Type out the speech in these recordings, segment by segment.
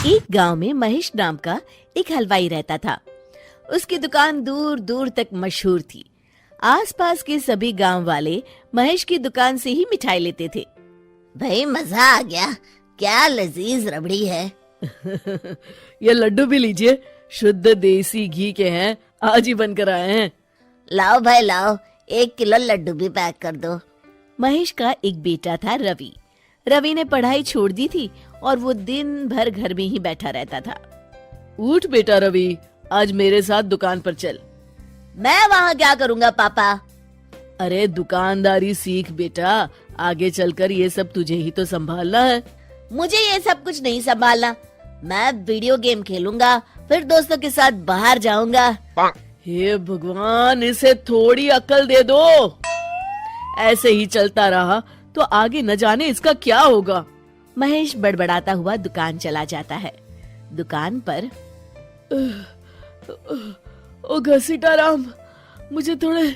एक गांव में महेश नाम का एक हलवाई रहता था। उसकी दुकान दूर दूर तक मशहूर थी। आसपास के सभी गांव वाले महेश की दुकान से ही मिठाई लेते थे। भाई मजा आ गया, क्या लजीज रबड़ी है। ये लड्डू भी लीजिए, शुद्ध देसी घी के हैं, आज ही बनकर आए हैं। लाओ भाई लाओ, 1 किलो लड्डू भी पैक कर दो। महेश का एक बेटा था रवि। रवि ने पढ़ाई छोड़ दी थी और वो दिन भर घर में ही बैठा रहता था। उठ बेटा रवि, आज मेरे साथ दुकान पर चल। मैं वहाँ क्या करूँगा पापा? अरे दुकानदारी सीख बेटा, आगे चलकर ये सब तुझे ही तो संभालना है। मुझे ये सब कुछ नहीं संभालना, मैं वीडियो गेम खेलूंगा, फिर दोस्तों के साथ बाहर जाऊंगा। हे भगवान, इसे थोड़ी अक्ल दे दो। ऐसे ही चलता रहा तो आगे न जाने इसका क्या होगा। महेश बड़बड़ाता हुआ दुकान चला जाता है। दुकान पर ओ घसीटाराम, मुझे थोड़े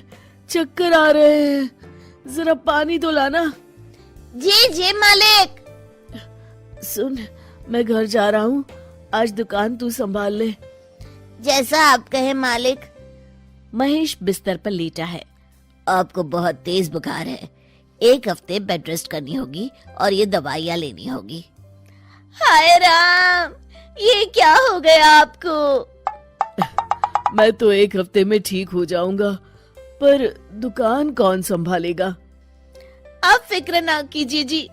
चक्कर आ रहे हैं, जरा पानी तो लाना। जी जी मालिक। सुन, मैं घर जा रहा हूँ, आज दुकान तू संभाल ले। जैसा आप कहे मालिक। महेश बिस्तर पर लेटा है। आपको बहुत तेज बुखार है, 1 हफ्ते बेड रेस्ट करनी होगी और ये दवाइयाँ लेनी होगी। हाय राम, ये क्या हो गया आपको? मैं तो 1 हफ्ते में ठीक हो जाऊंगा, पर दुकान कौन संभालेगा? आप फिक्र ना कीजिए जी,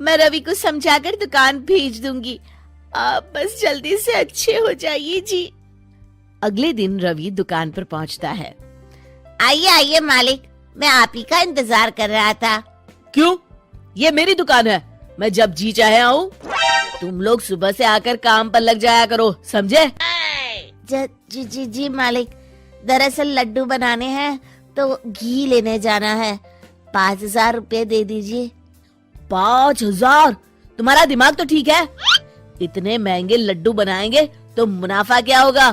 मैं रवि को समझाकर दुकान भेज दूंगी। आप बस जल्दी से अच्छे हो जाइए जी। अगले दिन रवि दुकान पर पहुंचता है। आइए आइए मालिक, मैं आप ही का इंतजार कर रहा था। क्यों? ये मेरी दुकान है, मैं जब जी चाहे आऊँ। तुम लोग सुबह से आकर काम पर लग जाया करो, समझे? जी जी जी मालिक, दरअसल लड्डू बनाने हैं तो घी लेने जाना है, 5,000 रुपए दे दीजिए। 5,000? तुम्हारा दिमाग तो ठीक है? इतने महंगे लड्डू बनाएंगे तो मुनाफा क्या होगा?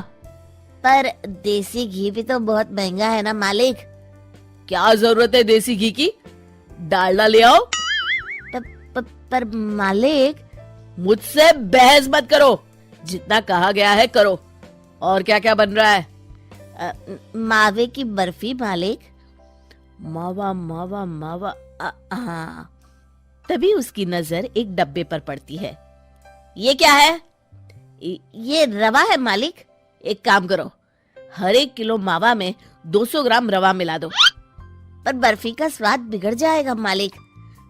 पर देसी घी भी तो बहुत महंगा है ना मालिक। क्या जरूरत है देसी घी की? डालडा ले आओ। पर मालिक। मुझसे बहस मत करो, जितना कहा गया है करो। और क्या क्या बन रहा है? मावे की बर्फी मालिक। मावा मावा मावा, हाँ। तभी उसकी नजर एक डब्बे पर पड़ती है। ये क्या है? ये रवा है मालिक। एक काम करो, हर 1 किलो मावा में 200 ग्राम रवा मिला दो। पर बर्फी का स्वाद बिगड़ जाएगा मालिक।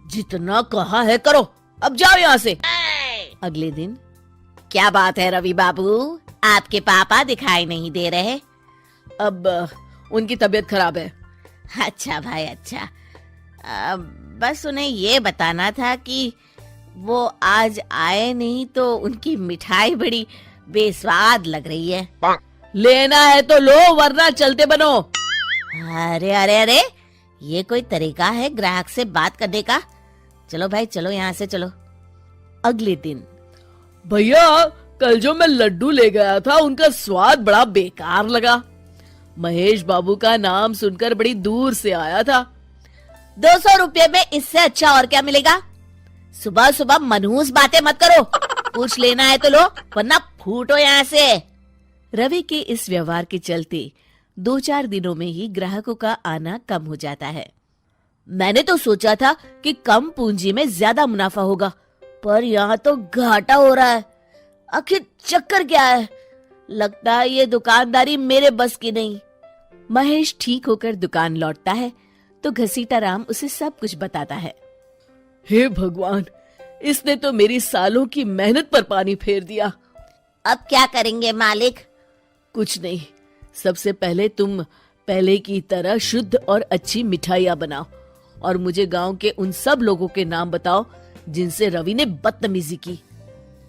जितना कहा है करो, अब जाओ यहाँ से। अगले दिन। क्या बात है रवि बाबू, आपके पापा दिखाई नहीं दे रहे? अब उनकी तबीयत खराब है। अच्छा भाई अच्छा, बस उन्हें ये बताना था कि वो आज आए नहीं तो उनकी मिठाई बड़ी बेस्वाद लग रही है। लेना है तो लो, वरना चलते बनो। अरे अरे अरे, ये कोई तरीका है ग्राहक से बात करने का? चलो भाई चलो, यहाँ से चलो। अगले दिन। भैया, कल जो मैं लड्डू ले गया था उनका स्वाद बड़ा बेकार लगा। महेश बाबू का नाम सुनकर बड़ी दूर से आया था। 200 रुपये में इससे अच्छा और क्या मिलेगा? सुबह सुबह मनहूस बातें मत करो। कुछ लेना है तो लो, वरना फूटो यहाँ से। रवि के इस व्यवहार के चलते 2-4 दिनों में ही ग्राहकों का आना कम हो जाता है। मैंने तो सोचा था कि कम पूंजी में ज्यादा मुनाफा होगा, पर यहाँ तो घाटा हो रहा है। आखिर चक्कर क्या है? लगता है ये दुकानदारी मेरे बस की नहीं। महेश ठीक होकर दुकान लौटता है तो घसीटाराम उसे सब कुछ बताता है। हे भगवान, इसने तो मेरी सालों की मेहनत पर पानी फेर दिया। अब क्या करेंगे मालिक? कुछ नहीं, सबसे पहले तुम पहले की तरह शुद्ध और अच्छी मिठाइयाँ बनाओ और मुझे गांव के उन सब लोगों के नाम बताओ जिनसे रवि ने बदतमीजी की।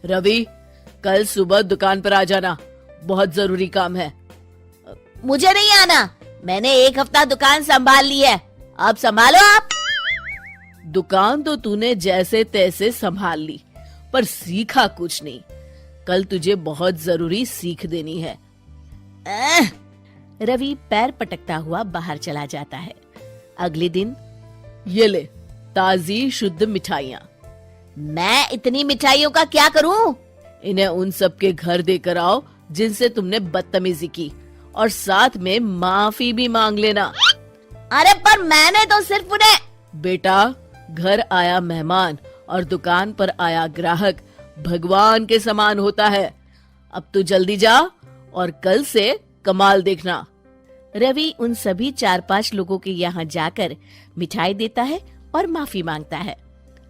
रवि, कल सुबह दुकान पर आ जाना, बहुत जरूरी काम है। मुझे नहीं आना, मैंने 1 हफ्ता दुकान संभाल ली है, अब संभालो आप। दुकान तो तूने जैसे तैसे संभाल ली, पर सीखा कुछ नहीं। कल तुझे बहुत जरूरी सीख देनी है। रवि पैर पटकता हुआ बाहर चला जाता है। अगले दिन। ये ले, ताजी शुद्ध मिठाइयाँ। मैं इतनी मिठाइयों का क्या करूं? इन्हें उन सब के घर देकर आओ जिनसे तुमने बदतमीजी की, और साथ में माफी भी मांग लेना। अरे पर मैंने तो सिर्फ उन्हें। बेटा, घर आया मेहमान और दुकान पर आया ग्राहक भगवान के समान होता है। अब तू जल्दी जा और कल से कमाल देखना। रवि उन सभी 4-5 लोगों के यहाँ जाकर मिठाई देता है और माफी मांगता है।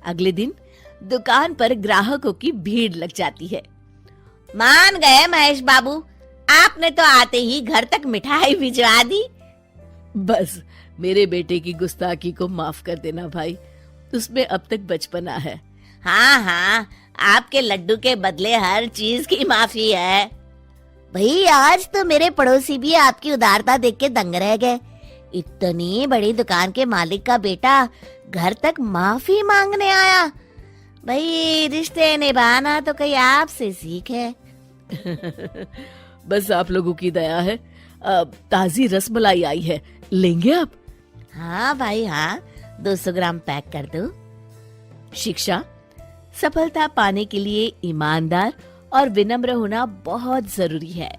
अगले दिन दुकान पर ग्राहकों की भीड़ लग जाती है। मान गए महेश बाबू, आपने तो आते ही घर तक मिठाई भिजवा दी। बस मेरे बेटे की गुस्ताखी को माफ कर देना भाई, उसमें अब तक बचपना है। हाँ हाँ, आपके लड्डू के बदले हर चीज की माफी है। भाई आज तो मेरे पड़ोसी भी आपकी उदारता देख के दंग रह गए। इतनी बड़ी दुकान के मालिक का बेटा घर तक माफी मांगने आया। भाई रिश्ते निभाना तो कहीं आपसे सीखे। बस आप लोगों की दया है। ताजी रसमलाई आई है, लेंगे आप? हाँ भाई हाँ, 200 ग्राम पैक कर दो। शिक्षा, सफलता पाने के लिए ईमानदार और विनम्र होना बहुत जरूरी है।